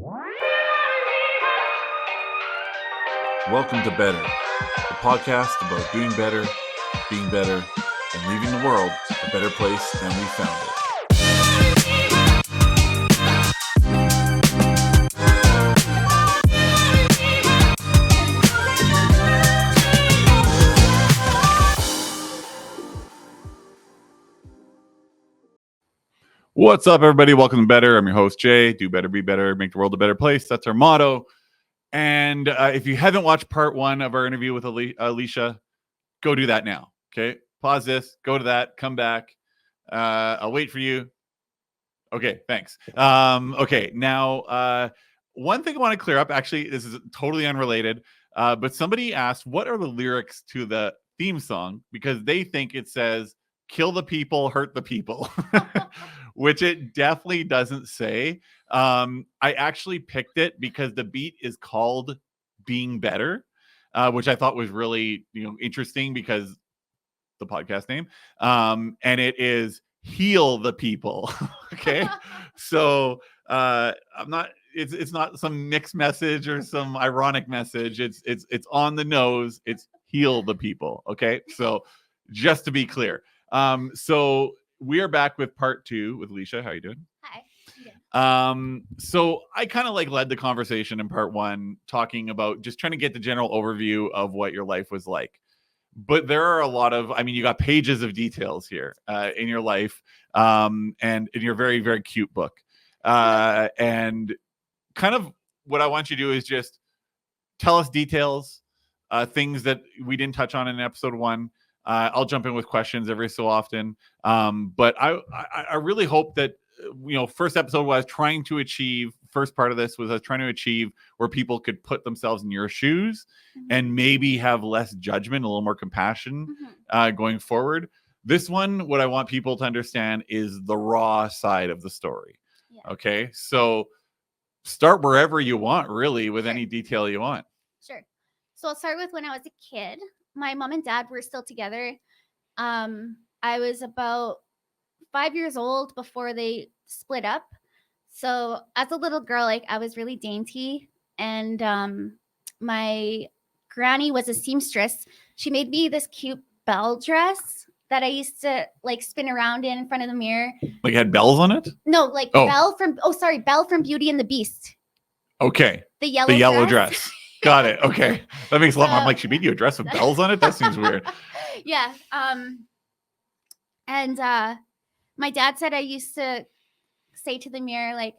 Welcome to Better, the podcast about doing better, being better, and leaving the world a better place than we found it. What's up, everybody? Welcome to Better. I'm your host, Jay. Do better, be better, make the world a better place. That's our motto. And if you haven't watched part one of our interview with Aleasha, go do that now. Okay, pause this, go to that, come back. I'll wait for you. Okay, thanks. Okay, now one thing I want to clear up. Actually, this is totally unrelated. But somebody asked, "What are the lyrics to the theme song?" Because they think it says "kill the people, hurt the people," which it definitely doesn't say. I actually picked it because the beat is called "Being Better," which I thought was really interesting because the podcast name, and it is "Heal the People." Okay, so I'm not. It's not some mixed message or some ironic message. It's on the nose. It's "Heal the People." Okay, so just to be clear. So we are back with part two with Aleasha. How you doing? Hi. So I kind of led the conversation in part one, talking about just trying to get the general overview of what your life was like. But there are a lot of, you got pages of details here in your life, and in your very, very cute book. And kind of what I want you to do is just tell us details, things that we didn't touch on in episode one. I'll jump in with questions every so often. But I really hope that, first episode was trying to achieve, first part of this was trying to achieve where people could put themselves in your shoes and maybe have less judgment, a little more compassion going forward. This one, what I want people to understand is the raw side of the story. Yeah. Okay. So start wherever you want, really, with any detail you want. Sure. So I'll start with when I was a kid. My mom and dad were still together. I was about 5 years old before they split up. So as a little girl, I was really dainty, and my granny was a seamstress. She made me this cute bell dress that I used to spin around in front of the mirror. Like it had bells on it? No, Belle from Beauty and the Beast. Okay. The yellow dress. Got it. Okay. That makes a lot more. I'm like, she made you a dress with bells on it? That seems weird. Yeah. And my dad said I used to say to the mirror, I'm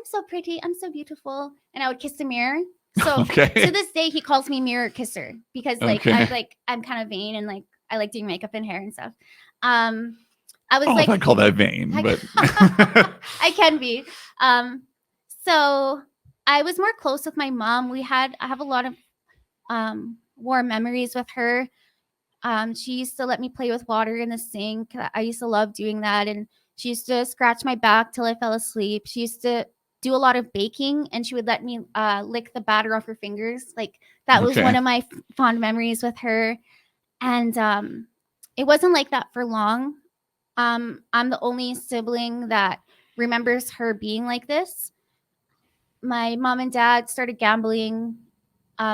so pretty, I'm so beautiful. And I would kiss the mirror. So to this day, he calls me mirror kisser because I'm kind of vain and I like doing makeup and hair and stuff. I was I call that vain, but I can be. So I was more close with my mom. I have a lot of warm memories with her. She used to let me play with water in the sink. I used to love doing that. And she used to scratch my back till I fell asleep. She used to do a lot of baking, and she would let me lick the batter off her fingers. That was one of my fond memories with her. And it wasn't like that for long. I'm the only sibling that remembers her being like this. My mom and dad started gambling.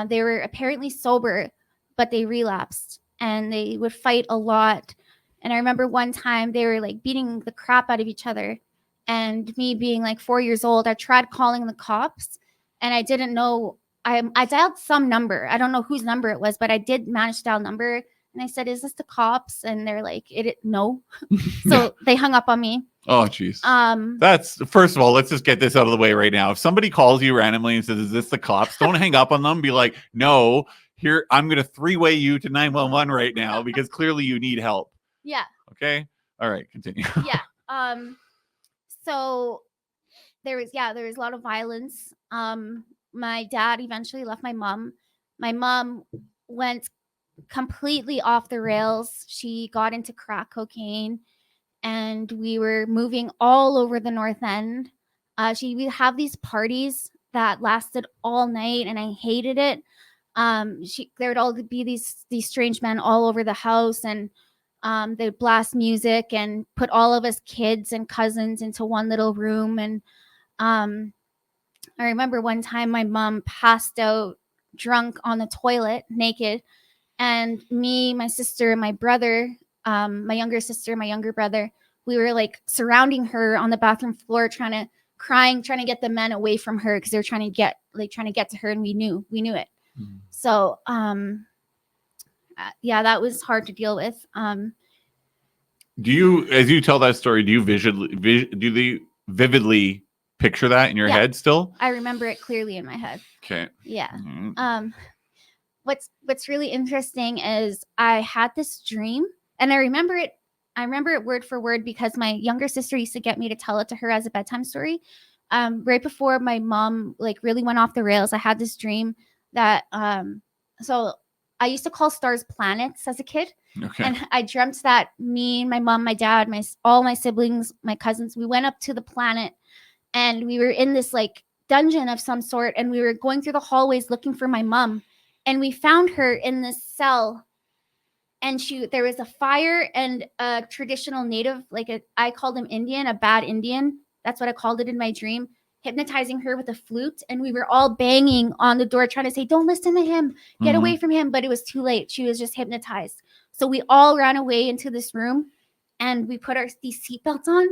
They were apparently sober, but they relapsed and they would fight a lot. And I remember one time they were beating the crap out of each other. And me being 4 years old, I tried calling the cops, and I didn't know. I dialed some number. I don't know whose number it was, but I did manage to dial number. And I said, "Is this the cops?" And they're like, "No." So they hung up on me. Oh, geez. That's, first of all, let's just get this out of the way right now. If somebody calls you randomly and says, "Is this the cops?" Don't hang up on them. Be like, "No, here, I'm going to three-way you to 911 right now because clearly you need help." Yeah. Okay. All right. Continue. Yeah. So there was a lot of violence. My dad eventually left my mom. My mom went completely off the rails. She got into crack cocaine, and we were moving all over the North End. She would have these parties that lasted all night, and I hated it. There would all be these strange men all over the house, and they'd blast music and put all of us kids and cousins into one little room. And I I remember one time my mom passed out drunk on the toilet, naked, and me, my sister, my brother, my younger sister, my younger brother, we were like surrounding her on the bathroom floor, trying to get the men away from her because they were trying to get to her, and we knew it. So yeah, that was hard to deal with. Do you, as you tell that story, do you vividly picture that in your head still? I remember it clearly in my head. Okay. Yeah. Mm-hmm. What's really interesting is I had this dream, and I remember it word for word because my younger sister used to get me to tell it to her as a bedtime story. Right before my mom like really went off the rails, I had this dream that so I used to call stars planets as a kid. Okay. And I dreamt that me, my mom, my dad, all my siblings, my cousins, we went up to the planet, and we were in this like dungeon of some sort, and we were going through the hallways looking for my mom, and we found her in this cell, and there was a fire and a traditional native, I called him Indian, a bad Indian. That's what I called it in my dream, hypnotizing her with a flute. And we were all banging on the door trying to say, don't listen to him, get away from him. But it was too late. She was just hypnotized. So we all ran away into this room, and we put these seatbelts on.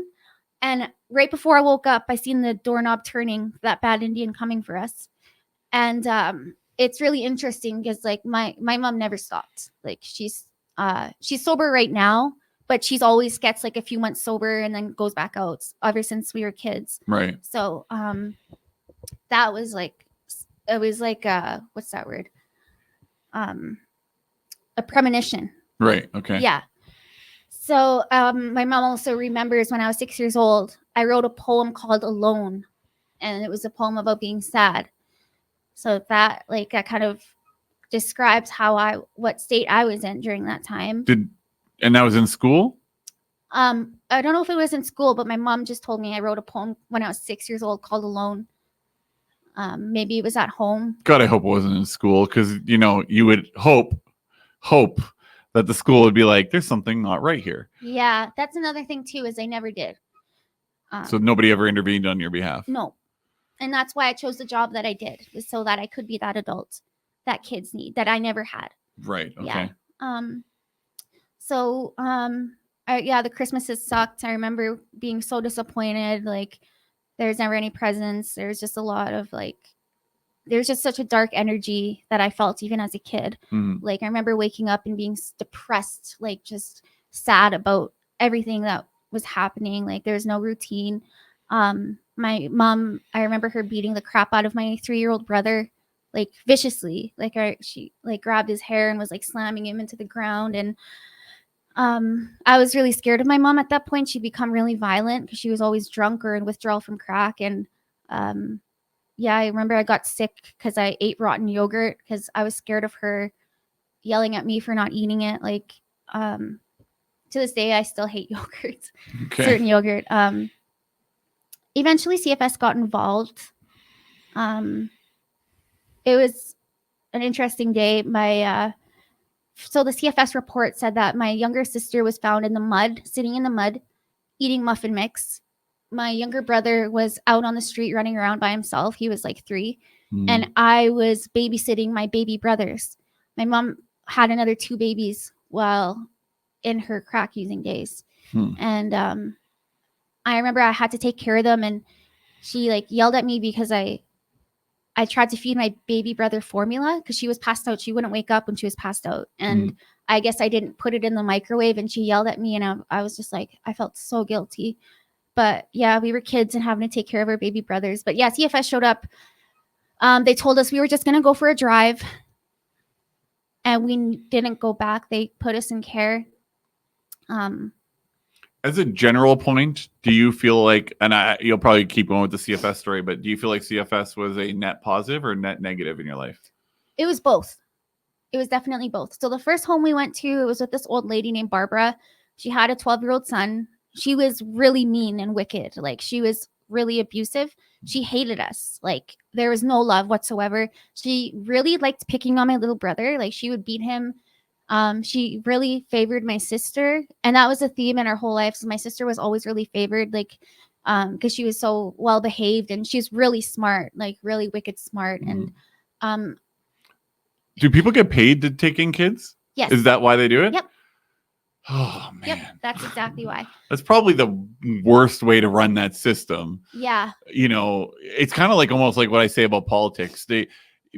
And right before I woke up, I seen the doorknob turning, that bad Indian coming for us. And it's really interesting because like my mom never stopped. Like she's sober right now, but she's always gets like a few months sober and then goes back out ever since we were kids. Right. So that was like, it was like what's that word? A premonition. Right. Okay. Yeah. So my mom also remembers when I was 6 years old, I wrote a poem called Alone, and it was a poem about being sad. So that kind of describes what state I was in during that time. And that was in school? I don't know if it was in school, but my mom just told me I wrote a poem when I was 6 years old called Alone. Maybe it was at home. God, I hope it wasn't in school, because you would hope that the school would be like, there's something not right here. Yeah, that's another thing too, is they never did. So nobody ever intervened on your behalf? No. And that's why I chose the job that I did, was so that I could be that adult that kids need, that I never had. Right. Okay. Yeah. So the Christmases sucked. I remember being so disappointed. Like there's never any presents. There's just a lot of there's just such a dark energy that I felt even as a kid. Mm-hmm. Like I remember waking up and being depressed, like just sad about everything that was happening. Like there's no routine. My mom, I remember her beating the crap out of my 3-year-old brother, like viciously. She grabbed his hair and was like slamming him into the ground. And I was really scared of my mom at that point. She'd become really violent because she was always drunk or in withdrawal from crack. And I remember I got sick because I ate rotten yogurt because I was scared of her yelling at me for not eating it. Like to this day, I still hate yogurt, certain yogurt. Eventually, CFS got involved. It was an interesting day. So the CFS report said that my younger sister was found in the mud, sitting in the mud, eating muffin mix. My younger brother was out on the street running around by himself. He was like 3. And I was babysitting my baby brothers. My mom had another 2 babies while in her crack using days. And I remember I had to take care of them, and she yelled at me because I tried to feed my baby brother formula because she was passed out. She wouldn't wake up when she was passed out. And I guess I didn't put it in the microwave, and she yelled at me, and I was just like, I felt so guilty. But yeah, we were kids and having to take care of our baby brothers. But yeah, CFS showed up. They told us we were just going to go for a drive, and we didn't go back. They put us in care. As a general point, do you feel like, and you'll probably keep going with the CFS story, but do you feel like CFS was a net positive or net negative in your life? It was both. It was definitely both. So the first home we went to, it was with this old lady named Barbara. She had a 12-year-old son. She was really mean and wicked. Like she was really abusive. She hated us. Like there was no love whatsoever. She really liked picking on my little brother. Like she would beat him. She really favored my sister, and that was a theme in our whole life. So my sister was always really favored. Like because she was so well behaved and she's really smart, like really wicked smart. And do people get paid to take in kids? Yes. Is that why they do it? Yep. Oh man. Yep, that's exactly why. That's probably the worst way to run that system. Yeah. It's kind of like almost like what I say about politics.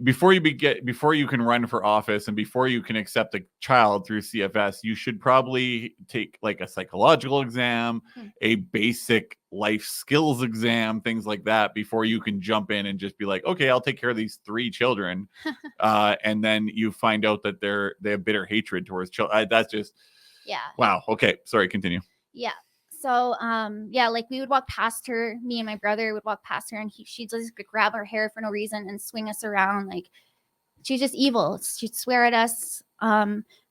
Before you can run for office and before you can accept a child through CFS, you should probably take like a psychological exam, a basic life skills exam, things like that, before you can jump in and just be like, okay, I'll take care of these 3 children. And then you find out that they have bitter hatred towards children. That's just, wow. Okay. Sorry. Continue. Yeah. So, like we would walk past her, me and my brother would walk past her and she'd just grab our hair for no reason and swing us around. Like she's just evil. She'd swear at us.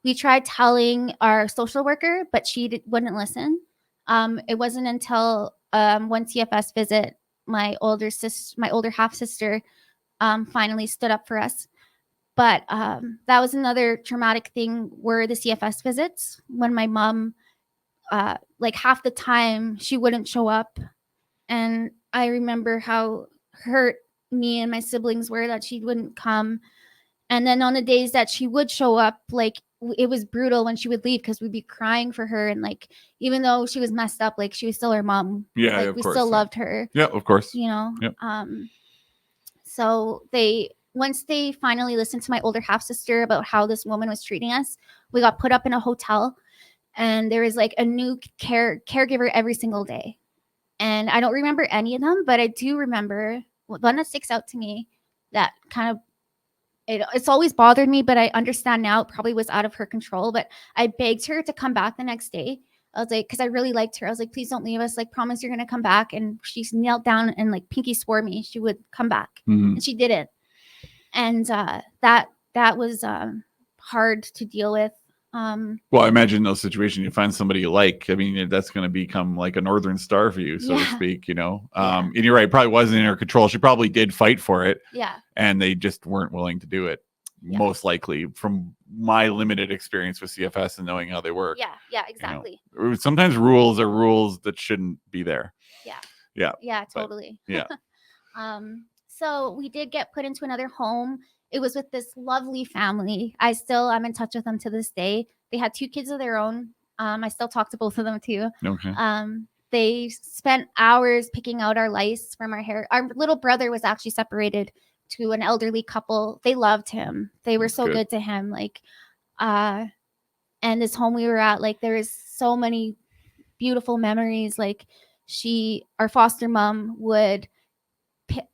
We tried telling our social worker, but she wouldn't listen. It wasn't until one CFS visit, my older half sister, finally stood up for us. But that was another traumatic thing were the CFS visits when my mom, like half the time she wouldn't show up. And I remember how hurt me and my siblings were that she wouldn't come. And then on the days that she would show up, like it was brutal when she would leave because we'd be crying for her. And like, even though she was messed up, like she was still our mom. Yeah. Like of we course, still loved her. Yeah, of course. Yep. So once they finally listened to my older half sister about how this woman was treating us, we got put up in a hotel. And there was like a new caregiver every single day. And I don't remember any of them, but I do remember one that sticks out to me that kind of, it's always bothered me, but I understand now it probably was out of her control. But I begged her to come back the next day. I was like, because I really liked her. I was like, please don't leave us. Like, promise you're going to come back. And she knelt down and like pinky swore me she would come back. And she didn't. And that was hard to deal with. Well, I imagine in those situations you find somebody you like. I mean, that's going to become like a northern star for you, so to speak. And you're right, it probably wasn't in her control. She probably did fight for it. Yeah. And they just weren't willing to do it. Yeah. Most likely, from my limited experience with CFS and knowing how they work. Yeah, exactly. Sometimes rules are rules that shouldn't be there. Yeah, totally. But, so we did get put into another home. It was with this lovely family. I'm in touch with them to this day. They had 2 kids of their own. I still talk to both of them too. Okay. They spent hours picking out our lice from our hair. Our little brother was actually separated to an elderly couple. They loved him. They were so good to him. Like, and this home we were at, like there is so many beautiful memories. Like our foster mom would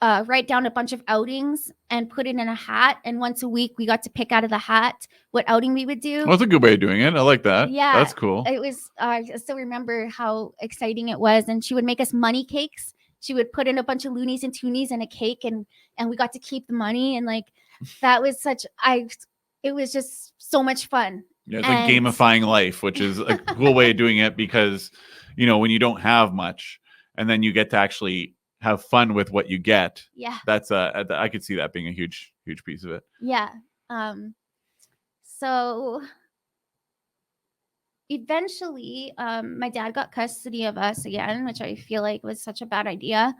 write down a bunch of outings and put it in a hat. And once a week, we got to pick out of the hat what outing we would do. Well, that's a good way of doing it. I like that. Yeah. That's cool. It was, I still remember how exciting it was. And she would make us money cakes. She would put in a bunch of loonies and toonies in a cake and we got to keep the money. And like, that was it was just so much fun. Yeah, it's like gamifying life, which is a cool way of doing it because, when you don't have much and then you get to actually have fun with what you get. Yeah. That's I could see that being a huge piece of it. Yeah. So eventually, my dad got custody of us again, which I feel like was such a bad idea.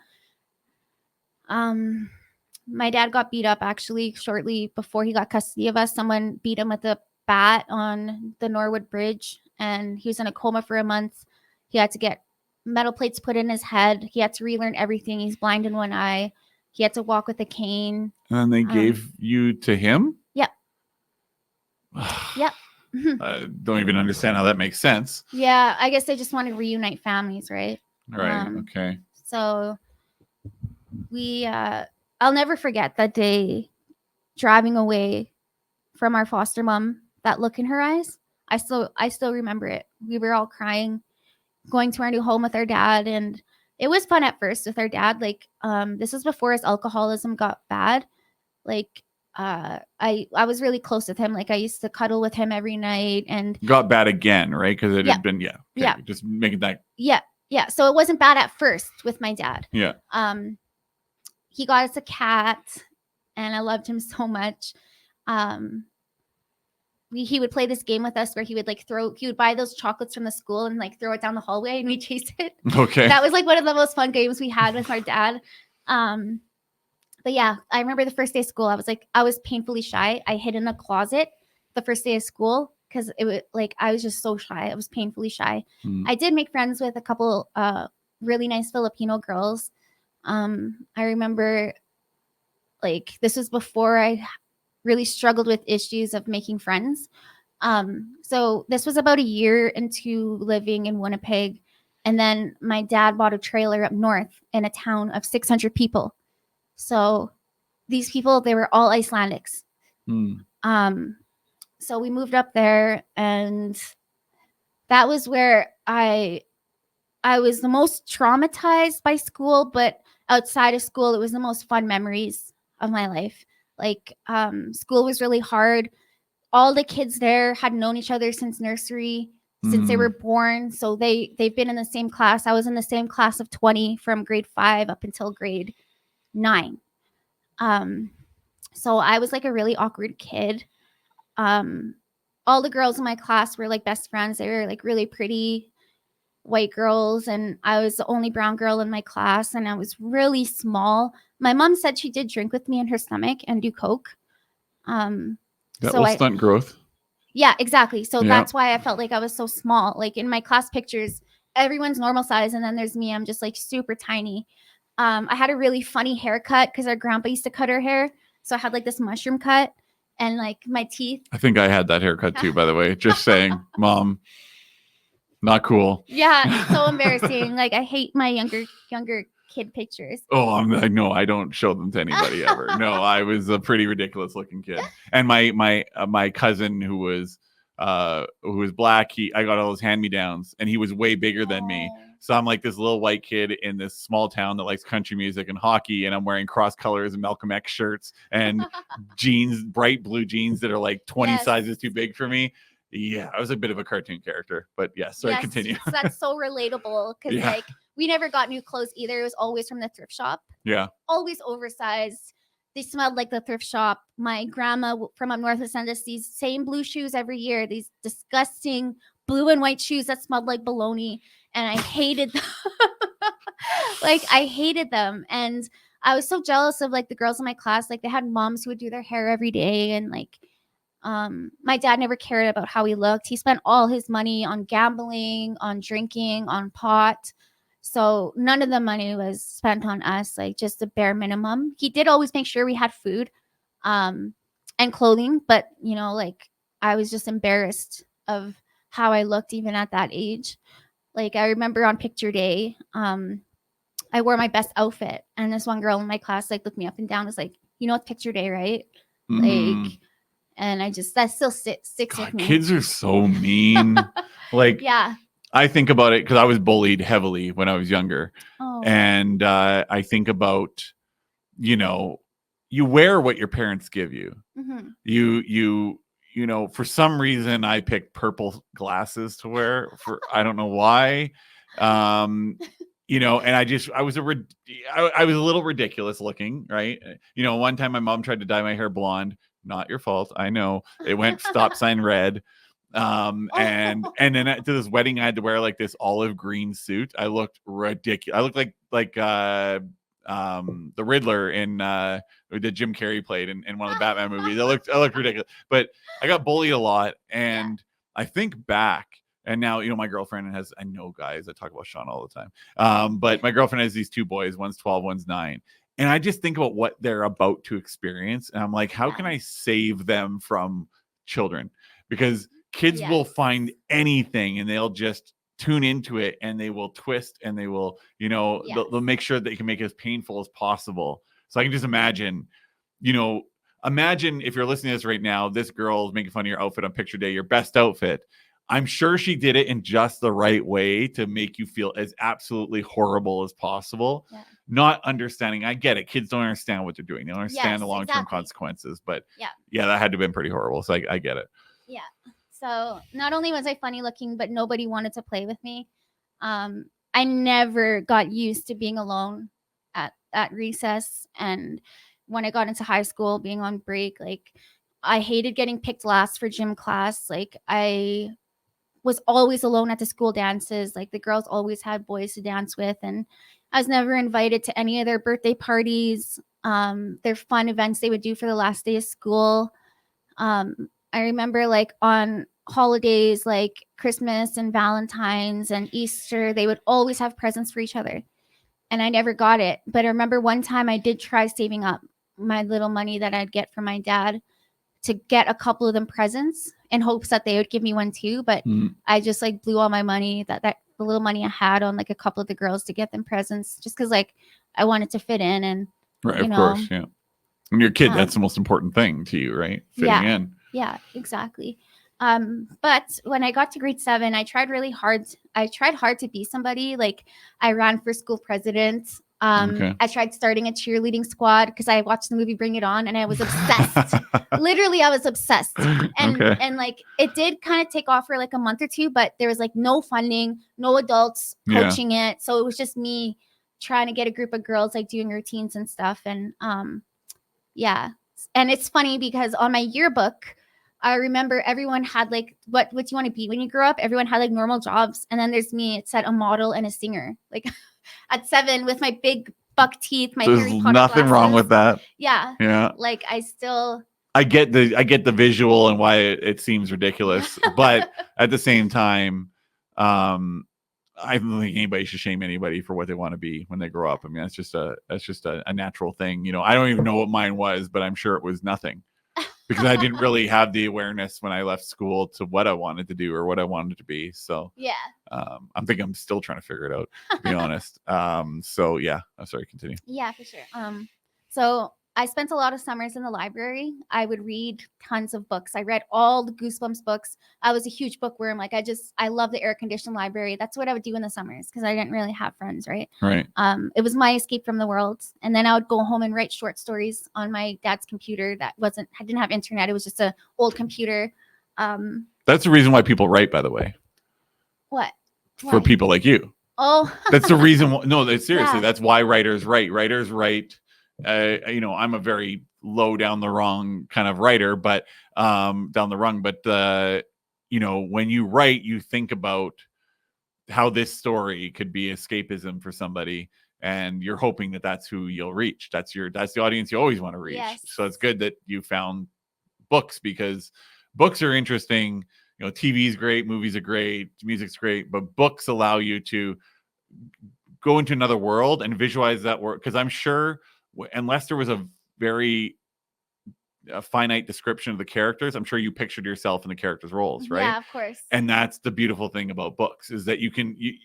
My dad got beat up actually shortly before he got custody of us. Someone beat him with a bat on the Norwood Bridge, and he was in a coma for a month. He had to get metal plates put in his head. He had to relearn everything. He's blind in one eye. He had to walk with a cane. And then they gave you to him? Yep. Yep. I don't even understand how that makes sense. Yeah, I guess they just want to reunite families, right? Right. Okay. So I'll never forget that day driving away from our foster mom, that look in her eyes. I still remember it. We were all crying, going to our new home with our dad, and it was fun at first with our dad. Like, this was before his alcoholism got bad. Like, I was really close with him. Like, I used to cuddle with him every night, and got bad again, right? Because it had been, yeah, just making that. Yeah. So it wasn't bad at first with my dad. Yeah. He got us a cat, and I loved him so much. he would play this game with us where he would buy those chocolates from the school and like throw it down the hallway and we chase it. Okay. That was like one of the most fun games we had with our dad. But yeah, I remember the first day of school, I was painfully shy. I hid in a closet the first day of school because it was like I was just so shy. I was painfully shy. I did make friends with a couple really nice Filipino girls. I remember like this was before I really struggled with issues of making friends. So this was about a year into living in Winnipeg. And then my dad bought a trailer up north in a town of 600 people. So these people, they were all Icelandics. So we moved up there, and that was where I was the most traumatized by school, but outside of school, it was the most fun memories of my life. Like school was really hard. All the kids there had known each other since nursery, since they were born. So they've been in the same class. I was in the same class of 20 from grade 5 up until grade 9. So I was like a really awkward kid. All the girls in my class were like best friends. They were like really pretty white girls, and I was the only brown girl in my class, and I was really small. My mom said she did drink with me in her stomach and do coke. That will stunt growth. Yeah, exactly. So that's why I felt like I was so small. Like in my class pictures, everyone's normal size, and then there's me. I'm just like super tiny. I had a really funny haircut because our grandpa used to cut her hair. So I had like this mushroom cut and like my teeth. I think I had that haircut too, by the way. Just saying, Mom, not cool. Yeah, so embarrassing. Like I hate my younger kid pictures. Oh, no, I don't show them to anybody ever. No, I was a pretty ridiculous looking kid. And my cousin who was black, I got all those hand-me-downs, and he was way bigger than me. So I'm like this little white kid in this small town that likes country music and hockey, and I'm wearing cross colors and Malcolm X shirts and jeans, bright blue jeans that are like 20 sizes too big for me. Yeah, I was a bit of a cartoon character, but yes, continue. That's so relatable because like we never got new clothes either. It was always from the thrift shop. Yeah. Always oversized. They smelled like the thrift shop. My grandma from up north would send us these same blue shoes every year, these disgusting blue and white shoes that smelled like bologna. And I hated them. Like, I hated them. And I was so jealous of like the girls in my class. Like, they had moms who would do their hair every day. And like, my dad never cared about how he looked. He spent all his money on gambling, on drinking, on pot. So none of the money was spent on us, like just the bare minimum. He did always make sure we had food and clothing, but you know, like I was just embarrassed of how I looked even at that age. Like I remember on picture day, I wore my best outfit, and this one girl in my class like looked me up and down, was like, you know, it's picture day, right? Like, and that still sticks with me. Kids are so mean. Like, yeah. I think about it because I was bullied heavily when I was younger. And I think about, you know, you wear what your parents give you. You know, for some reason I picked purple glasses to wear I don't know why. You know, and I was a little ridiculous looking, right? You know, one time my mom tried to dye my hair blonde. Not your fault. I know. It went stop sign red. And then to this wedding I had to wear like this olive green suit. I looked ridiculous. I looked like the Riddler in that Jim Carrey played in one of the Batman movies. I looked ridiculous. But I got bullied a lot, and I think back, and now, you know, my girlfriend I know guys, I talk about Sean all the time. But my girlfriend has these two boys, one's 12, one's 9. And I just think about what they're about to experience. And I'm like, how can I save them from children? Because kids will find anything and they'll just tune into it, and they will twist, and they will, you know, they'll make sure that they can make it as painful as possible. So I can just imagine, you know, if you're listening to this right now, this girl is making fun of your outfit on picture day, your best outfit. I'm sure she did it in just the right way to make you feel as absolutely horrible as possible. Not understanding. I get it. Kids don't understand what they're doing. They don't understand the long-term consequences. But yeah, that had to have been pretty horrible. So I get it. Yeah. So not only was I funny looking, but nobody wanted to play with me. I never got used to being alone at recess. And when I got into high school, being on break, like I hated getting picked last for gym class. Like I was always alone at the school dances. Like the girls always had boys to dance with, and I was never invited to any of their birthday parties, their fun events they would do for the last day of school. I remember like on holidays like Christmas and Valentine's and Easter, they would always have presents for each other. And I never got it. But I remember one time I did try saving up my little money that I'd get from my dad to get a couple of them presents in hopes that they would give me one too. But I just like blew all my money that the little money I had on like a couple of the girls to get them presents just because like I wanted to fit in and Right, you of know, course, yeah. And your kid, that's the most important thing to you, right? Fitting in. Yeah, exactly. But when I got to grade 7, I tried really hard. I tried hard to be somebody. Like I ran for school president. I tried starting a cheerleading squad because I watched the movie Bring It On and I was obsessed. Literally, I was obsessed. And like it did kind of take off for like a month or two, but there was like no funding, no adults coaching it. So it was just me trying to get a group of girls like doing routines and stuff. And yeah. And it's funny because on my yearbook, I remember everyone had like, what do you want to be when you grow up? Everyone had like normal jobs. And then there's me. It said a model and a singer. Like at 7 with my big buck teeth, my There's Harry Potter nothing glasses. wrong with that. Yeah. Yeah. Like I get the visual and why it seems ridiculous. But at the same time, I don't think anybody should shame anybody for what they want to be when they grow up. I mean, that's just a natural thing. You know, I don't even know what mine was, but I'm sure it was nothing because I didn't really have the awareness when I left school to what I wanted to do or what I wanted to be. So yeah. I'm still trying to figure it out, to be honest. So yeah, I'm sorry, continue. Yeah, for sure. So I spent a lot of summers in the library. I would read tons of books. I read all the Goosebumps books. I was a huge bookworm. Like I love the air conditioned library. That's what I would do in the summers because I didn't really have friends, right? Right. It was my escape from the world. And then I would go home and write short stories on my dad's computer I didn't have internet. It was just an old computer. That's the reason why people write, by the way. What? For people like you. Oh. That's the reason. No, seriously, Yeah. That's why writers write. Writers write. I'm a very low down the wrong kind of writer, but down the rung. But when you write, you think about how this story could be escapism for somebody, and you're hoping that that's who you'll reach. That's the audience you always want to reach. Yes. So it's good that you found books because books are interesting. TV is great, movies are great, music's great, but books allow you to go into another world and visualize that world. Because I'm sure, unless there was a very finite description of the characters, I'm sure you pictured yourself in the characters' roles, right? Yeah, of course. And that's the beautiful thing about books is that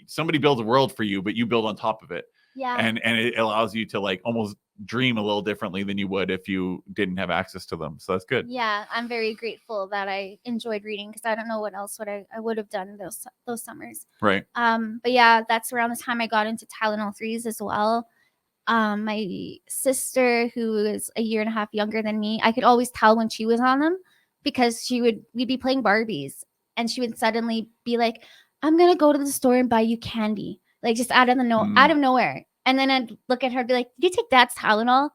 somebody builds a world for you, but you build on top of it. Yeah. And it allows you to like almost dream a little differently than you would if you didn't have access to them. So that's good. Yeah, I'm very grateful that I enjoyed reading because I don't know what else I would have done those summers. Right. But yeah, that's around the time I got into Tylenol 3s as well. My sister, who is a year and a half younger than me, I could always tell when she was on them because we'd be playing Barbies and she would suddenly be like, I'm gonna go to the store and buy you candy, like just out of nowhere. And then I'd look at her and be like, did you take Dad's Tylenol?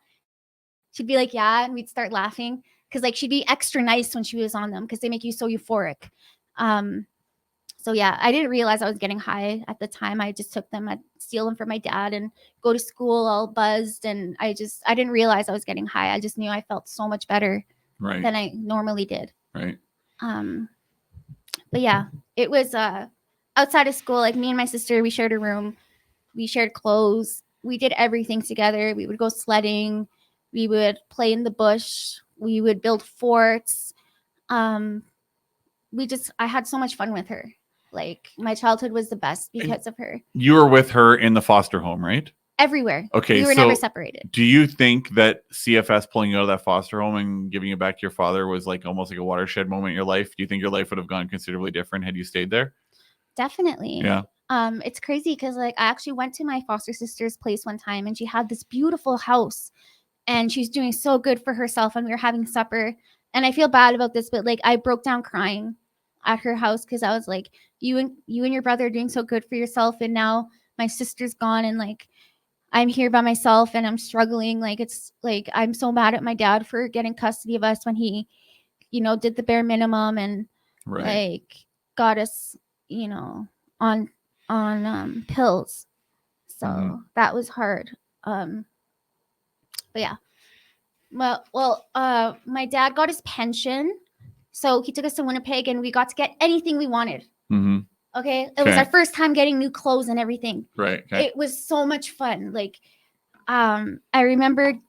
She'd be like, yeah, and we'd start laughing because like she'd be extra nice when she was on them because they make you so euphoric. So yeah, I didn't realize I was getting high at the time. I just took them, I'd steal them from my dad and go to school all buzzed. And I didn't realize I was getting high. I just knew I felt so much better than I normally did. Right. But yeah, it was outside of school. Like me and my sister, we shared a room. We shared clothes. We did everything together. We would go sledding. We would play in the bush. We would build forts. I had so much fun with her. Like my childhood was the best because of her. You were with her in the foster home, right? Everywhere. Okay. We were never separated. Do you think that CFS pulling you out of that foster home and giving you back to your father was like almost like a watershed moment in your life? Do you think your life would have gone considerably different had you stayed there? Definitely. Yeah. It's crazy because like I actually went to my foster sister's place one time and she had this beautiful house and she was doing so good for herself and we were having supper. And I feel bad about this, but like I broke down crying at her house because I was like, you and your brother are doing so good for yourself, and now my sister's gone and like I'm here by myself and I'm struggling. Like it's like I'm so mad at my dad for getting custody of us when he did the bare minimum and Right. like got us, on pills. So that was hard. But yeah. Well, my dad got his pension, so he took us to Winnipeg, and we got to get anything we wanted. Mm-hmm. Okay, it was our first time getting new clothes and everything. Right. Okay. It was so much fun. Like, I remember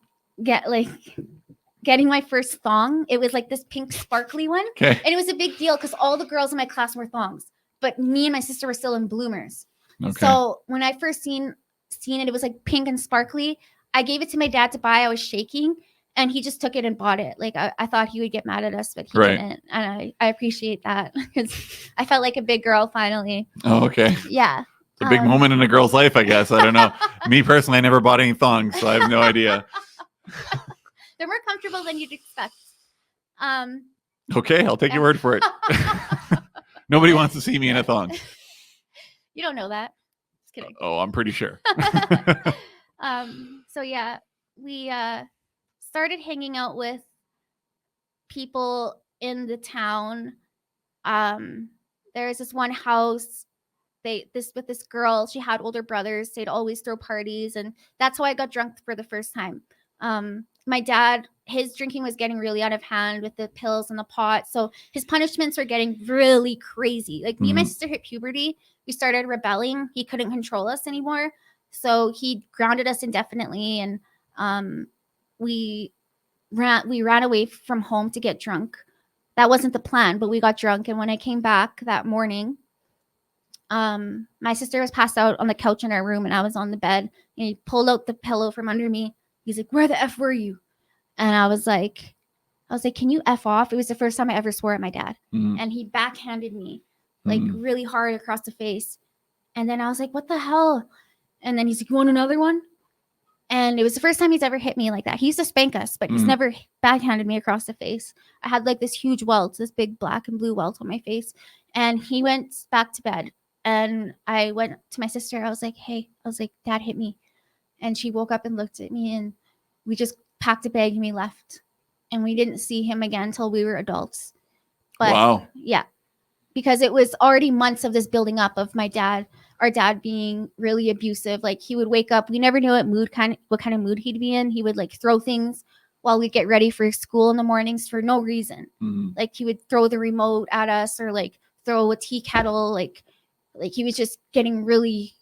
getting my first thong. It was like this pink sparkly one, Okay. and it was a big deal because all the girls in my class wore thongs, but me and my sister were still in bloomers. Okay. So when I first seen it, it was like pink and sparkly. I gave it to my dad to buy. I was shaking, and he just took it and bought it. Like I thought he would get mad at us, but he didn't, and I appreciate that because I felt like a big girl finally. Oh, okay. Yeah. It's a big moment in a girl's life, I guess. I don't know. Me personally, I never bought any thongs, so I have no idea. They're more comfortable than you'd expect. Okay, I'll take your word for it. Nobody wants to see me in a thong. You don't know that. Just kidding. Oh, I'm pretty sure. So yeah, we started hanging out with people in the town. There's this one house. With this girl, she had older brothers. They'd always throw parties, and that's how I got drunk for the first time. My dad, his drinking was getting really out of hand with the pills and the pot, so his punishments were getting really crazy. Like me and my sister hit puberty, we started rebelling. He couldn't control us anymore, so he grounded us indefinitely, and we ran away from home to get drunk. That wasn't the plan, but we got drunk, and when I came back that morning, my sister was passed out on the couch in our room, and I was on the bed, and he pulled out the pillow from under me. He's like, "Where the F were you?" And I was like, "Can you F off?" It was the first time I ever swore at my dad. And he backhanded me like really hard across the face. And then I was like, "What the hell?" And then he's like, "You want another one?" And it was the first time he's ever hit me like that. He used to spank us, but he's never backhanded me across the face. I had like this huge welt, this big black and blue welt on my face. And he went back to bed. And I went to my sister. I was like, "Hey," I was like, "Dad hit me." And she woke up and looked at me, and we just packed a bag and we left. And we didn't see him again until we were adults. But wow. Yeah, because it was already months of this building up of our dad being really abusive. Like he would wake up, we never knew what kind of mood he'd be in. He would like throw things while we'd get ready for school in the mornings for no reason. Like he would throw the remote at us, or like throw a tea kettle. Like he was just getting really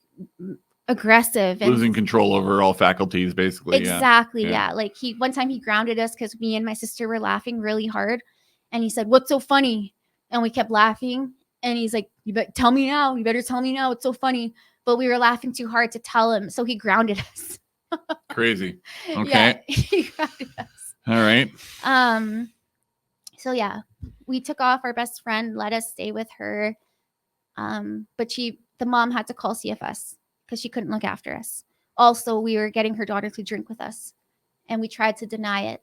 aggressive and losing control over all faculties, basically. Exactly. Yeah. Like one time he grounded us because me and my sister were laughing really hard, and he said, "What's so funny?" And we kept laughing, and he's like, "You better tell me now. You better tell me now. It's so funny." But we were laughing too hard to tell him, so he grounded us. Crazy. Okay. Yeah, he grounded us. All right. So yeah, we took off. Our best friend let us stay with her. But the mom had to call CFS because she couldn't look after us. Also, we were getting her daughter to drink with us, and we tried to deny it,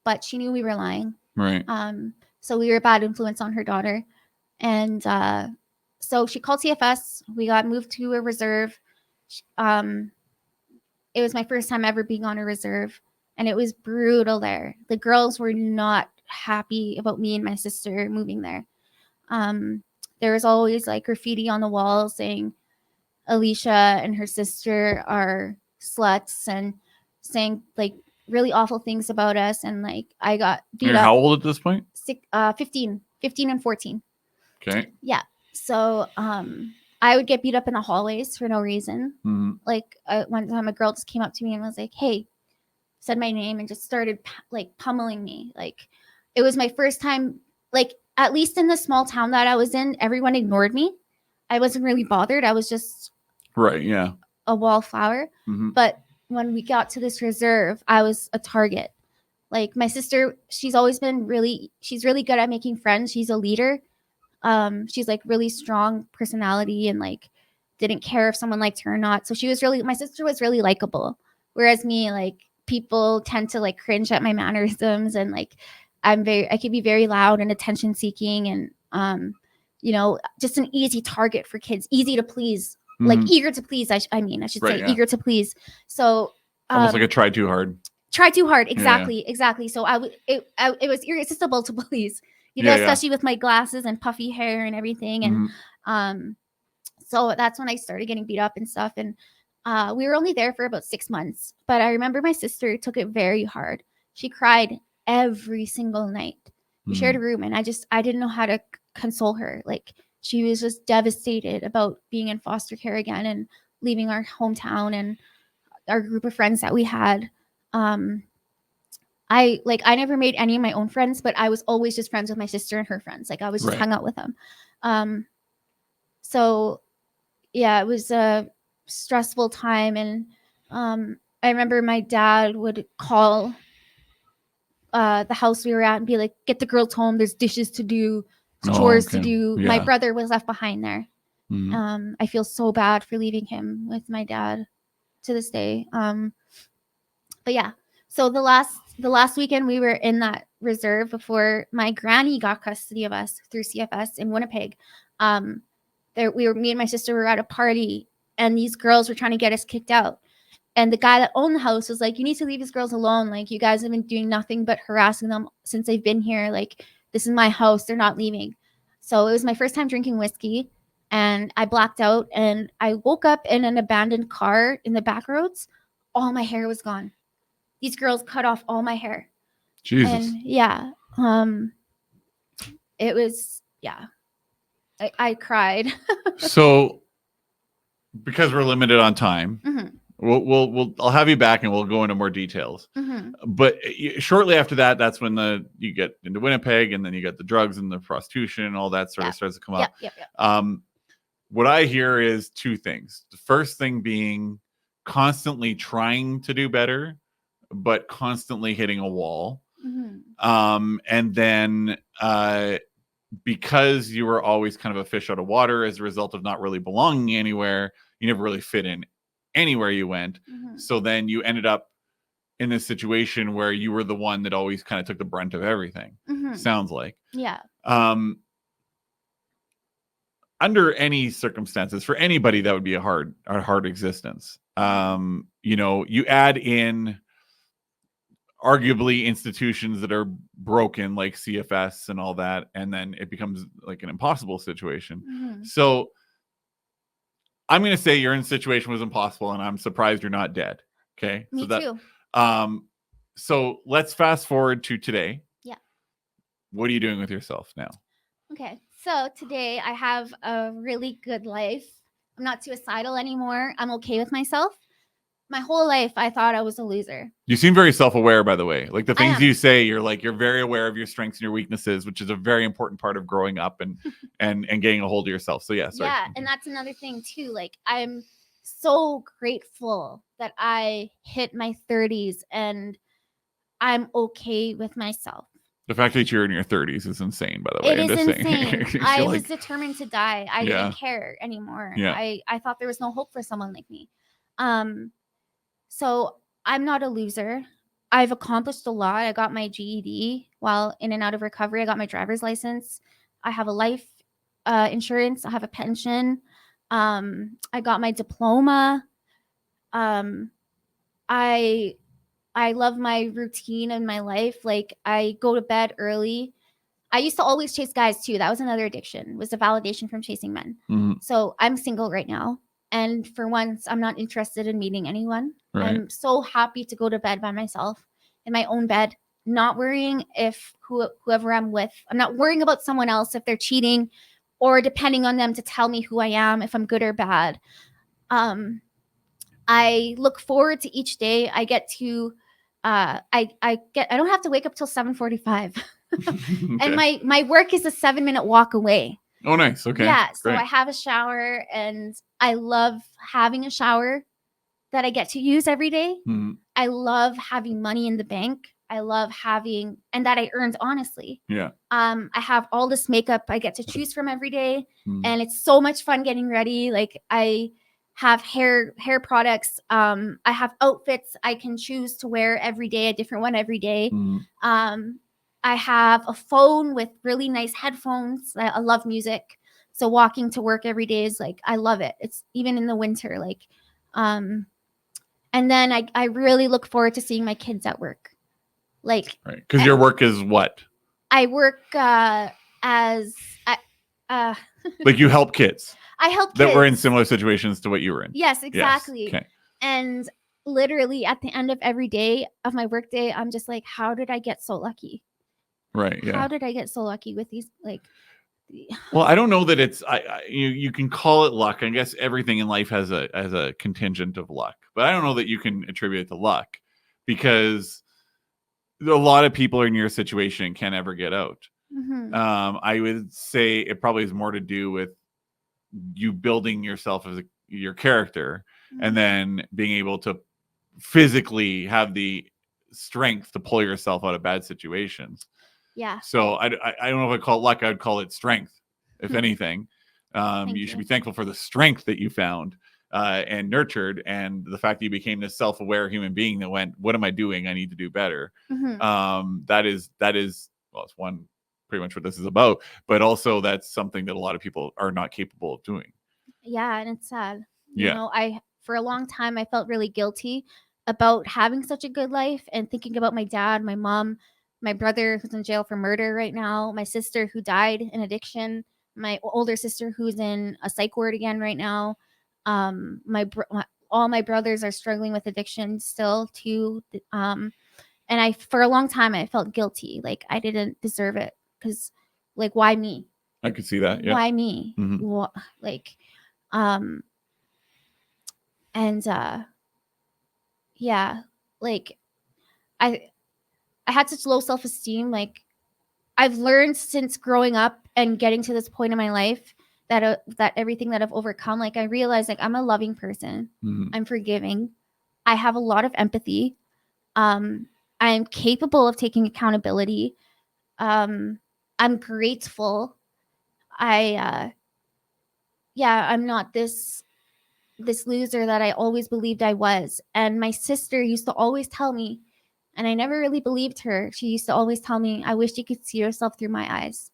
but she knew we were lying. Right. So we were a bad influence on her daughter. And so she called CFS. We got moved to a reserve. It was my first time ever being on a reserve, and it was brutal there. The girls were not happy about me and my sister moving there. There was always like graffiti on the wall saying Aleasha and her sister are sluts, and saying like really awful things about us. And like I got beat You're up. how old at this point? 15 and 14. Okay. Yeah. So I would get beat up in the hallways for no reason. Like one time a girl just came up to me and was like, "Hey," said my name and just started like pummeling me. Like it was my first time, like at least in the small town that I was in, everyone ignored me. I wasn't really bothered. I was just right. Yeah. a wallflower. But when we got to this reserve, I was a target. Like my sister, she's really good at making friends. She's a leader. She's like really strong personality and like didn't care if someone liked her or not. So my sister was really likable. Whereas me, like people tend to like cringe at my mannerisms, and like I could be very loud and attention seeking, and just an easy target for kids, easy to please, like eager to please. I should say eager to please. So almost like I tried too hard. try too hard. Yeah. Exactly. So it was irresistible to please, Yeah. especially with my glasses and puffy hair and everything. And so that's when I started getting beat up and stuff. And we were only there for about 6 months. But I remember my sister took it very hard. She cried every single night. We shared a room, and I didn't know how to console her. Like, she was just devastated about being in foster care again and leaving our hometown and our group of friends that we had. I never made any of my own friends, but I was always just friends with my sister and her friends. Like, I was just hung out with them. So yeah, it was a stressful time. And I remember my dad would call the house we were at and be like, get the girls home. There's dishes to do, chores to do. Yeah. My brother was left behind there. I feel so bad for leaving him with my dad to this day. But yeah, so the last weekend we were in that reserve before my granny got custody of us through CFS in Winnipeg. Me and my sister were at a party, and these girls were trying to get us kicked out. And the guy that owned the house was like, you need to leave these girls alone. Like, you guys have been doing nothing but harassing them since they've been here. Like, this is my house. They're not leaving. So it was my first time drinking whiskey, and I blacked out, and I woke up in an abandoned car in the back roads. All my hair was gone. These girls cut off all my hair. Jesus. And yeah, it was, yeah, I cried. So, because we're limited on time, I'll have you back and we'll go into more details. But shortly after that, that's when you get into Winnipeg, and then you get the drugs and the prostitution and all that sort of starts to come up. What I hear is two things. The first thing being constantly trying to do better, but constantly hitting a wall. And then because you were always kind of a fish out of water as a result of not really belonging anywhere, you never really fit in anywhere you went. So then you ended up in this situation where you were the one that always kind of took the brunt of everything. Sounds like. Yeah. Under any circumstances, for anybody, that would be a hard existence. You add in arguably institutions that are broken, like CFS and all that, and then it becomes like an impossible situation. So I'm going to say your situation was impossible, and I'm surprised you're not dead. Okay. Me too. So let's fast forward to today. Yeah. What are you doing with yourself now? Okay. So today I have a really good life. I'm not suicidal anymore. I'm okay with myself. My whole life, I thought I was a loser. You seem very self-aware, by the way. Like, the things you say, you're very aware of your strengths and your weaknesses, which is a very important part of growing up and getting a hold of yourself. So yeah, sorry. Yeah, and that's another thing too. Like, I'm so grateful that I hit my 30s and I'm okay with myself. The fact that you're in your 30s is insane, by the way. It is insane. I was determined to die. I didn't care anymore. Yeah. I thought there was no hope for someone like me. So I'm not a loser. I've accomplished a lot. I got my GED while in and out of recovery. I got my driver's license. I have a life insurance. I have a pension. I got my diploma. I love my routine in my life. Like, I go to bed early. I used to always chase guys too. That was another addiction, was the validation from chasing men. So I'm single right now. And for once, I'm not interested in meeting anyone. Right. I'm so happy to go to bed by myself in my own bed, not worrying if whoever I'm with, I'm not worrying about someone else if they're cheating or depending on them to tell me who I am, if I'm good or bad. I look forward to each day. I get to, I don't have to wake up till 7:45. Okay. And my work is a 7-minute walk away. Oh, nice. Okay. Yeah. So great. I have a shower, and I love having a shower that I get to use every day. I love having money in the bank. I love having, and that I earned honestly. Yeah. I have all this makeup I get to choose from every day, and it's so much fun getting ready. Like, I have hair products. I have outfits I can choose to wear every day, a different one every day. I have a phone with really nice headphones. I love music. So walking to work every day is like, I love it. It's even in the winter, like, and And then I really look forward to seeing my kids at work. Like, Right. Because your work is what? I work as uh, Like you help kids I help kids that were in similar situations to what you were in. Yes, exactly. Yes. Okay. And literally at the end of every day of my work day, I'm just like, how did I get so lucky? Right. Yeah. How did I get so lucky with these Well, I don't know that it's you can call it luck. I guess everything in life has a contingent of luck, but I don't know that you can attribute it to luck because a lot of people in your situation can't ever get out. Mhm. I would say it probably has more to do with you building yourself as your character and Mhm. then being able to physically have the strength to pull yourself out of bad situations. Yeah. So I don't know if I call it luck. I would call it strength, if anything. Thank You should you. be thankful for the strength that you found and nurtured, and the fact that you became this self-aware human being that went, "What am I doing? I need to do better." Mhm. That is well, it's one pretty much what this is about, but also that's something that a lot of people are not capable of doing. Yeah, and it's sad. You Yeah. know, I for a long time I felt really guilty about having such a good life and thinking about my dad, my mom, my brother who's in jail for murder right now, my sister who died in addiction, my older sister who's in a psych ward again right now. All my brothers are struggling with addiction still too. And I for a long time I felt guilty, like I didn't deserve it because, like, why me? I could see that. Yeah. Why me? Mhm. Like, um, and yeah, like I I had such low self-esteem. Like, I've learned since growing up and getting to this point in my life that everything that I've overcome, like I realized like I'm a loving person. Mhm. I'm forgiving. I have a lot of empathy. Um, I'm capable of taking accountability. Um, I'm grateful. I yeah, I'm not this loser that I always believed I was. And my sister used to always tell me, and I never really believed her. She used to always tell me, I wish you could see yourself through my eyes.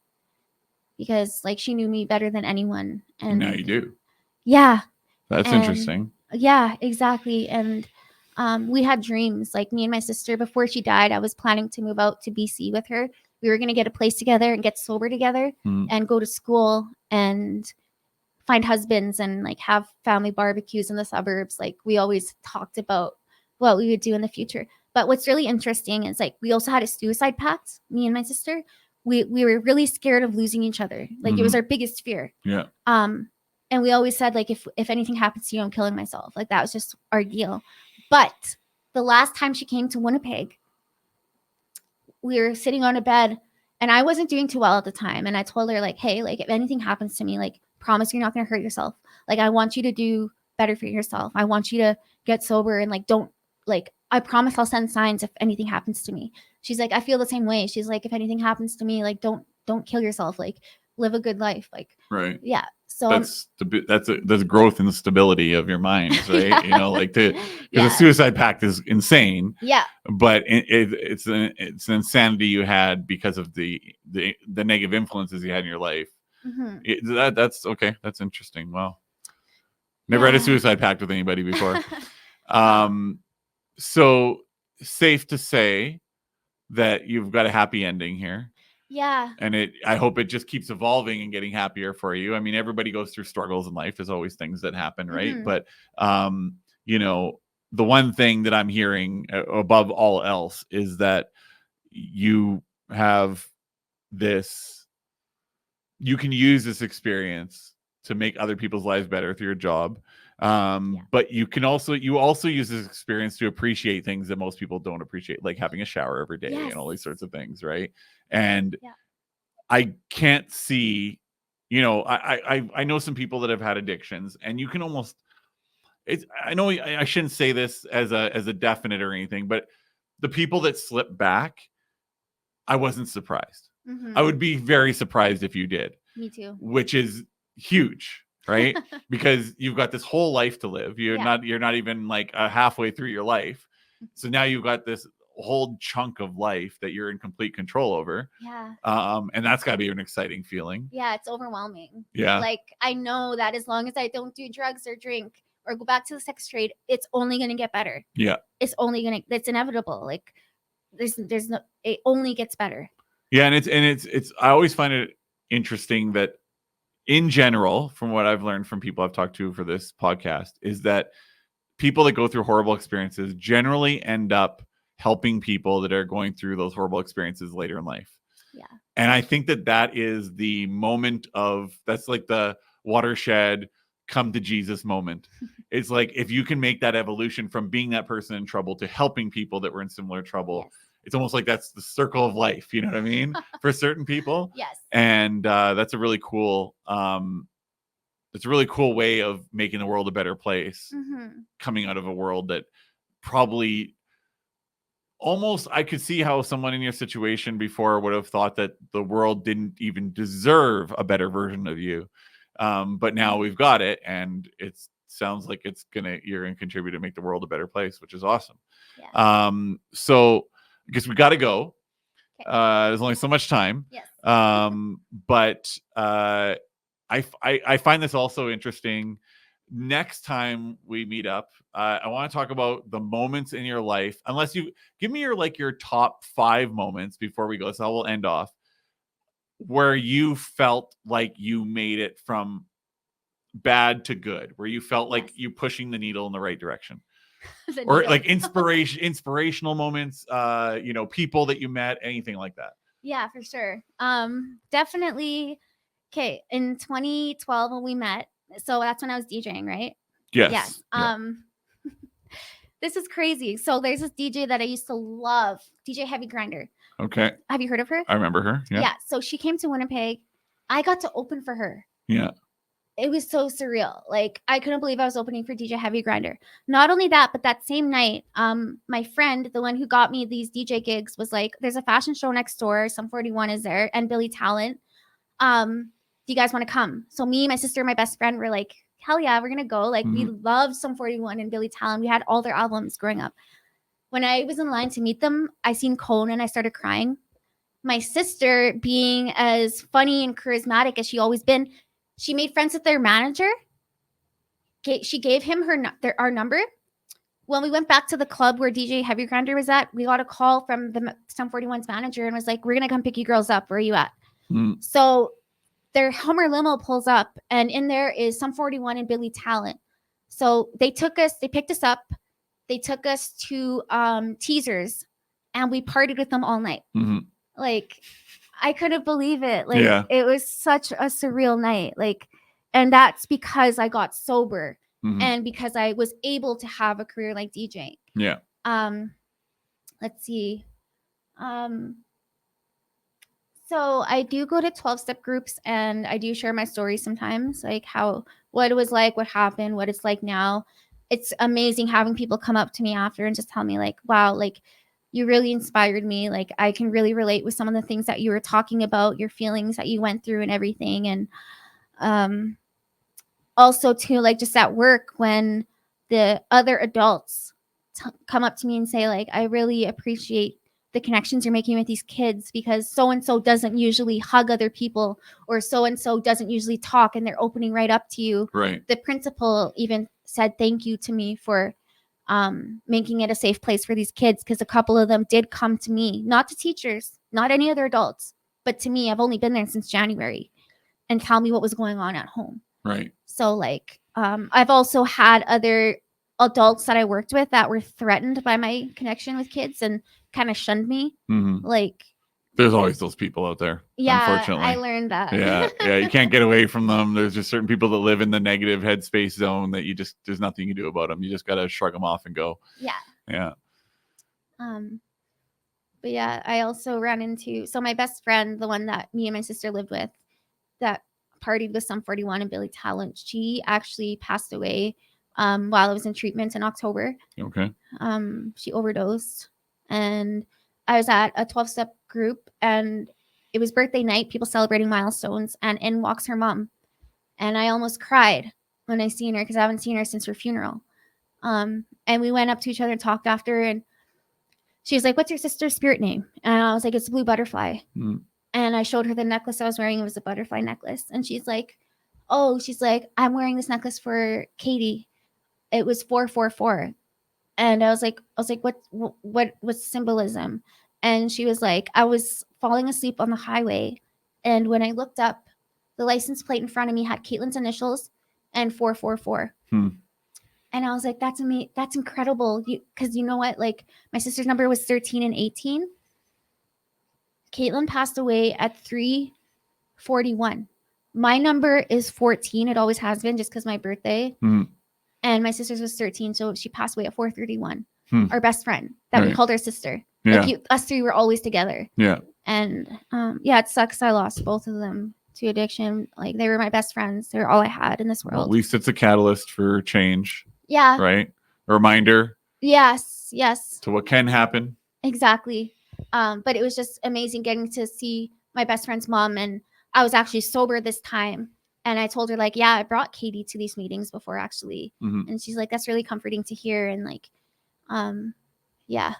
Because like she knew me better than anyone. And now And you do. yeah. That's And interesting. yeah, exactly. And we had dreams. Like me and my sister, before she died, I was planning to move out to BC with her. We were gonna get a place together and get sober together Mhm. and go to school and find husbands and like have family barbecues in the suburbs. Like we always talked about what we would do in the future. But what's really interesting is like we also had a suicide pact, me and my sister. We were really scared of losing each other. Like it was Mhm. our biggest fear. Yeah. And we always said like if anything happens to you, I'm killing myself. Like that was just our deal. But the last time she came to Winnipeg, we were sitting on a bed and I wasn't doing too well at the time. And I told her, like, hey, like, if anything happens to me, like, promise you're not going to hurt yourself. Like, I want you to do better for yourself. I want you to get sober and, like, don't, like, I promise I'll send signs if anything happens to me. She's like, I feel the same way. She's like, if anything happens to me, like, don't kill yourself. Like, live a good life. Like, Right. yeah. So that's growth in the stability of your minds, right? Yeah. You know, like because Yeah. a suicide pact is insane, Yeah. but it's an insanity you had because of the negative influences you had in your life. Mhm. That's okay. That's interesting. Wow, never had a Yeah. suicide pact with anybody before. Oh, So safe to say that you've got a happy ending here. yeah. And I hope it just keeps evolving and getting happier for you. I mean, everybody goes through struggles in life. There's always things that happen, right? Mhm. But you know, the one thing that I'm hearing above all else is that you have this you can use this experience to make other people's lives better through your job. Yeah. But you also use this experience to appreciate things that most people don't appreciate, like having a shower every day Yes. and all these sorts of things, right? And Yeah. I can't see, I know some people that have had addictions, and you can almost. It's I know I shouldn't say this as a definite or anything, but the people that slip back, I wasn't surprised. I would Mhm. be very surprised if you did, Me too. which is huge, right? Because you've got this whole life to live. Yeah. You're not even like halfway through your life, so now you've got this whole chunk of life that you're in complete control over. Yeah. And that's got to be an exciting feeling. Yeah, it's overwhelming. Yeah. Like I know that as long as I don't do drugs or drink or go back to the sex trade, it's only going to get better. Yeah. It's inevitable. Like there's no, it only gets better. Yeah. And it's, I always find it interesting that in general, from what I've learned from people I've talked to for this podcast, is that people that go through horrible experiences generally end up helping people that are going through those horrible experiences later in life. Yeah. And I think that is the moment that's like the watershed come to Jesus moment. It's like, if you can make that evolution from being that person in trouble to helping people that were in similar trouble, Yes. it's almost like that's the circle of life. You know what I mean? For certain people. Yes. And that's a really cool, it's a really cool way of making the world a better place, coming out of a world that probably almost, I could see how someone in your situation before would have thought that the world didn't even deserve a better version of you. But now we've got it, and it sounds like you're gonna contribute to make the world a better place, which is awesome. Yeah. So I guess we got to go. Okay. There's only so much time. Yes. But I find this also interesting. Next time we meet up, I want to talk about the moments in your life. Unless you give me your top 5 moments before we go, so we'll end off, where you felt like you made it from bad to good, where you felt like you pushing the needle in the right direction. Or like inspirational moments, people that you met, anything like that. Yeah, for sure. Definitely. Okay, in 2012 when we met, so that's when I was DJing, right? Yes. Yeah. This is crazy. So there's this DJ that I used to love, DJ Heavy Grinder. Okay. Have you heard of her? I remember her. Yeah. Yeah. So she came to Winnipeg. I got to open for her. Yeah. It was so surreal. Like, I couldn't believe I was opening for DJ Heavy Grinder. Not only that, but that same night, my friend, the one who got me these DJ gigs, was like, there's a fashion show next door. Sum 41 is there, and Billy Talent. Do you guys want to come? So me, my sister, my best friend were like, hell yeah, we're going to go. Like, we loved Sum 41 and Billy Talent. We had all their albums growing up. When I was in line to meet them, I seen Cone and I started crying. My sister, being as funny and charismatic as she always been, she made friends with their manager. She gave him our number. When we went back to the club where DJ Heavy Grinder was at, we got a call from the Sum 41's manager and was like, we're going to come pick you girls up. Where are you at? So their Hummer limo pulls up, and in there is Sum 41 and Billy Talent. So they picked us up. They took us to Teasers, and we partied with them all night. Like, I couldn't believe it. Like, It was such a surreal night. Like, and that's because I got sober and because I was able to have a career like DJing. Yeah. Let's see. So I do go to 12-step groups, and I do share my story sometimes, like what it was like, what happened, what it's like now. It's amazing having people come up to me after and just tell me like, wow, like, you really inspired me. Like, I can really relate with some of the things that you were talking about, your feelings that you went through and everything. And also too, like, just at work, when the other adults come up to me and say like, I really appreciate the connections you're making with these kids, because so-and-so doesn't usually hug other people, or so-and-so doesn't usually talk, and they're opening right up to you. Right. The principal even said thank you to me for making it a safe place for these kids, because a couple of them did come to me, not to teachers, not any other adults, but to me. I've only been there since January, and tell me what was going on at home. Right. So like, I've also had other adults that I worked with that were threatened by my connection with kids and kind of shunned me. Like, there's always those people out there. Yeah, unfortunately. I learned that. Yeah, you can't get away from them. There's just certain people that live in the negative headspace zone that there's nothing you can do about them. You just got to shrug them off and go. Yeah. But yeah, I also ran into, so my best friend, the one that me and my sister lived with, that partied with Sum 41 and Billy Talent, she actually passed away while I was in treatment in October. Okay. She overdosed, and I was at a 12-step group, and it was birthday night, people celebrating milestones, and in walks her mom. And I almost cried when I seen her, because I haven't seen her since her funeral. And we went up to each other and talked after, and she was like, what's your sister's spirit name? And I was like, it's a blue butterfly. And I showed her the necklace I was wearing. It was a butterfly necklace. And she's like, oh, I'm wearing this necklace for Katie. it was 444. And I was like, what's symbolism? And she was like, I was falling asleep on the highway, and when I looked up, the license plate in front of me had Caitlin's initials and 444. And I was like, that's incredible. Because you know what? Like, my sister's number was 13 and 18. Caitlin passed away at 3:41. My number is 14. It always has been, just because my birthday. And my sister's was 13, so she passed away at 4:31. Our best friend that we called our sister. Yeah. Like, us three were always together. Yeah. And it sucks. I lost both of them to addiction. Like, they were my best friends. They're all I had in this world. Well, at least it's a catalyst for change. Yeah. Right. A reminder. Yes. To what can happen. Exactly. But it was just amazing getting to see my best friend's mom, and I was actually sober this time. And I told her, like, yeah, I brought Katie to these meetings before, actually. And she's like, that's really comforting to hear. And like, yeah.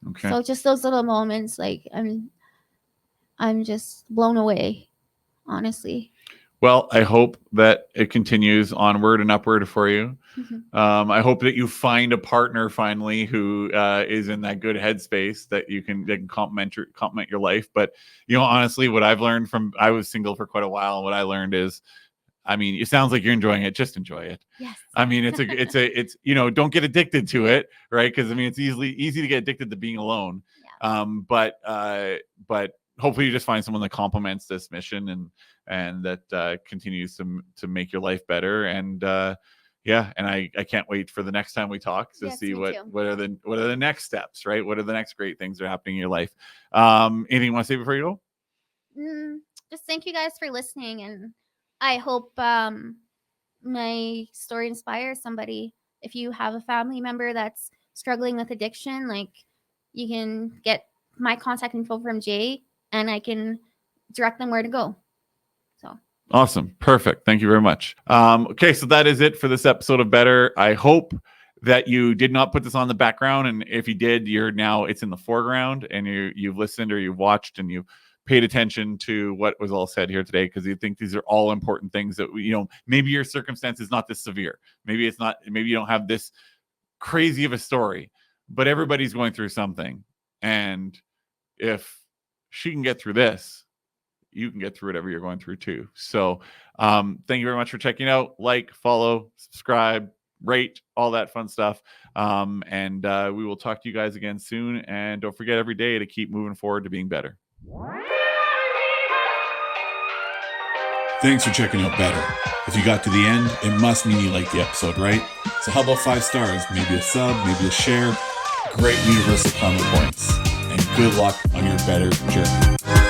Okay. So just those little moments, like, I'm just blown away, honestly. Well, I hope that it continues onward and upward for you. I hope that you find a partner finally who is in that good headspace that can complement your life. But, you know, honestly, what I've learned I was single for quite a while. And what I learned is, I mean, it sounds like you're enjoying it. Just enjoy it. Yes. I mean, it's you know, don't get addicted to it, right? Because I mean, it's easy to get addicted to being alone. Yeah. But hopefully you just find someone that complements this mission and that continues to make your life better. And and I can't wait for the next time we talk to see what are the next steps, right? What are the next great things that are happening in your life? Anything you want to say before you go? Just thank you guys for listening, and I hope my story inspires somebody. If you have a family member that's struggling with addiction, like, you can get my contact info from Jay, and I can direct them where to go. So awesome. Perfect. Thank you very much. Okay, so that is it for this episode of Better. I hope that you did not put this on the background, and if you did, it's in the foreground, and you've listened or you've watched and you've paid attention to what was all said here today, because you think these are all important things that, you know, maybe your circumstance is not this severe. Maybe you don't have this crazy of a story, but everybody's going through something. And if she can get through this, you can get through whatever you're going through too. So thank you very much for checking out. Like, follow, subscribe, rate, all that fun stuff. And we will talk to you guys again soon. And don't forget every day to keep moving forward to being better. Thanks for checking out Better. If you got to the end, it must mean you liked the episode, right? So how about 5 stars, maybe a sub, maybe a share? Great universal comment points. And good luck on your better journey.